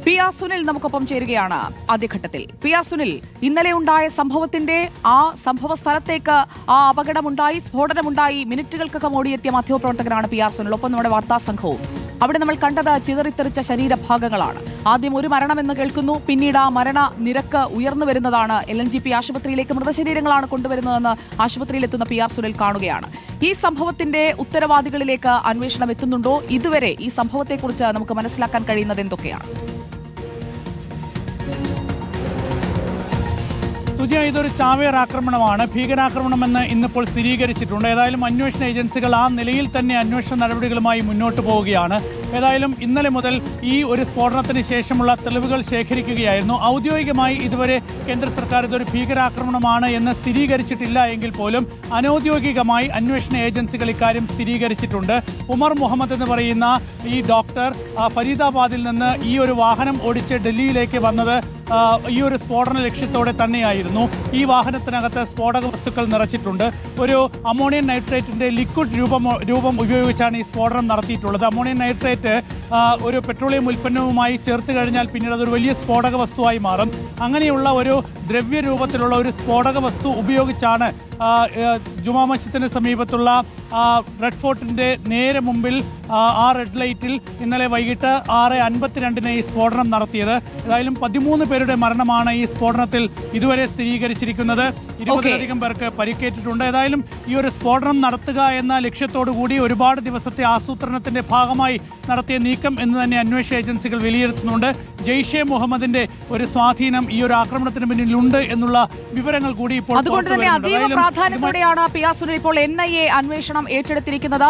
P R Sunil നമുക്കൊപ്പം ചേരുകയാണ് ആദ്യഘട്ടത്തിൽ. പി ആർ സുനിൽ, ഇന്നലെ ഉണ്ടായ സംഭവത്തിന്റെ ആ സംഭവ സ്ഥലത്തേക്ക് ആ അപകടമുണ്ടായി, സ്ഫോടനമുണ്ടായി, മിനിറ്റുകൾക്കകം ഓടിയെത്തിയ മാധ്യമപ്രവർത്തകനാണ് പി ആർ സുനിൽ. ഒപ്പം നമ്മുടെ വാർത്താ സംഘവും. അവിടെ നമ്മൾ കണ്ടത് ചിതറിത്തെറിച്ച ശരീരഭാഗങ്ങളാണ്. ആദ്യം ഒരു മരണമെന്ന് കേൾക്കുന്നു, പിന്നീട് ആ മരണ നിരക്ക് ഉയർന്നു വരുന്നതാണ്. LNGP ആശുപത്രിയിലേക്ക് മൃതശരീരങ്ങളാണ് കൊണ്ടുവരുന്നതെന്ന് ആശുപത്രിയിലെത്തുന്ന പി ആർ സുനിൽ കാണുകയാണ്. ഈ സംഭവത്തിന്റെ ഉത്തരവാദികളിലേക്ക് അന്വേഷണം എത്തുന്നുണ്ടോ? ഇതുവരെ ഈ സംഭവത്തെക്കുറിച്ച് നമുക്ക് മനസ്സിലാക്കാൻ കഴിയുന്നത് എന്തൊക്കെയാണ്? സുജിയ, ഇതൊരു ചാവേർ ആക്രമണമാണ്, ഭീകരാക്രമണമെന്ന് ഇന്നിപ്പോൾ സ്ഥിരീകരിച്ചിട്ടുണ്ട്. ഏതായാലും അന്വേഷണ ഏജൻസികൾ ആ നിലയിൽ തന്നെ അന്വേഷണ നടപടികളുമായി മുന്നോട്ട് പോവുകയാണ്. ഏതായാലും ഇന്നലെ മുതൽ ഈ ഒരു സ്ഫോടനത്തിന് ശേഷമുള്ള തെളിവുകൾ ശേഖരിക്കുകയായിരുന്നു. ഔദ്യോഗികമായി ഇതുവരെ കേന്ദ്ര സർക്കാർ ഇതൊരു ഭീകരാക്രമണമാണ് എന്ന് സ്ഥിരീകരിച്ചിട്ടില്ല എങ്കിൽ പോലും അനൌദ്യോഗികമായി അന്വേഷണ ഏജൻസികൾ ഇക്കാര്യം സ്ഥിരീകരിച്ചിട്ടുണ്ട്. ഉമർ മുഹമ്മദ് എന്ന് പറയുന്ന ഈ ഡോക്ടർ ഫരീദാബാദിൽ നിന്ന് ഈ ഒരു വാഹനം ഓടിച്ച് ഡൽഹിയിലേക്ക് വന്നത് ഈ ഒരു സ്ഫോടന ലക്ഷ്യത്തോടെ തന്നെയായിരുന്നു. ഈ വാഹനത്തിനകത്ത് സ്ഫോടക വസ്തുക്കൾ നിറച്ചിട്ടുണ്ട്. ഒരു അമോണിയം നൈട്രേറ്റിന്റെ ലിക്വിഡ് രൂപം ഉപയോഗിച്ചാണ് ഈ സ്ഫോടനം നടത്തിയിട്ടുള്ളത്. അമോണിയം നൈട്രേറ്റ് ഒരു പെട്രോളിയം ഉൽപ്പന്നവുമായി ചേർത്ത് കഴിഞ്ഞാൽ പിന്നീട് അതൊരു വലിയ സ്ഫോടക വസ്തുവായി മാറും. അങ്ങനെയുള്ള ഒരു ദ്രവ്യ രൂപത്തിലുള്ള ഒരു സ്ഫോടക വസ്തു ഉപയോഗിച്ചാണ് ജുമാ മസ്ജിദിന് സമീപത്തുള്ള റെഡ് ഫോർട്ടിന്റെ നേരെ മുമ്പിൽ ആ റെഡ് ലൈറ്റിൽ ഇന്നലെ വൈകിട്ട് 6:52 ഈ സ്ഫോടനം നടത്തിയത്. ഏതായാലും 13 പേരുടെ മരണമാണ് ഈ സ്ഫോടനത്തിൽ ഇതുവരെ സ്ഥിരീകരിച്ചിരിക്കുന്നത്. 20-ലധികം പേർക്ക് പരിക്കേറ്റിട്ടുണ്ട്. ഏതായാലും ഈ ഒരു സ്ഫോടനം നടത്തുക എന്ന ലക്ഷ്യത്തോടു കൂടി ഒരുപാട് ദിവസത്തെ ആസൂത്രണത്തിന്റെ ഭാഗമായി നടത്തിയ നീക്കം എന്ന് തന്നെ അന്വേഷണ ഏജൻസികൾ വിലയിരുത്തുന്നുണ്ട്. ജെയ്ഷെ മുഹമ്മദിന്റെ ഒരു സ്വാധീനം ഈ ഒരു ആക്രമണത്തിന് പിന്നിലുണ്ട് എന്നുള്ള വിവരങ്ങൾ കൂടി ഇപ്പോൾ അതുകൊണ്ട് തന്നെ അതീവ പ്രാധാന്യത്തോടെയാണ് പി ആർ സുനിൽ ഇപ്പോൾ NIA അന്വേഷണം ഏറ്റെടുത്തിരിക്കുന്നത്.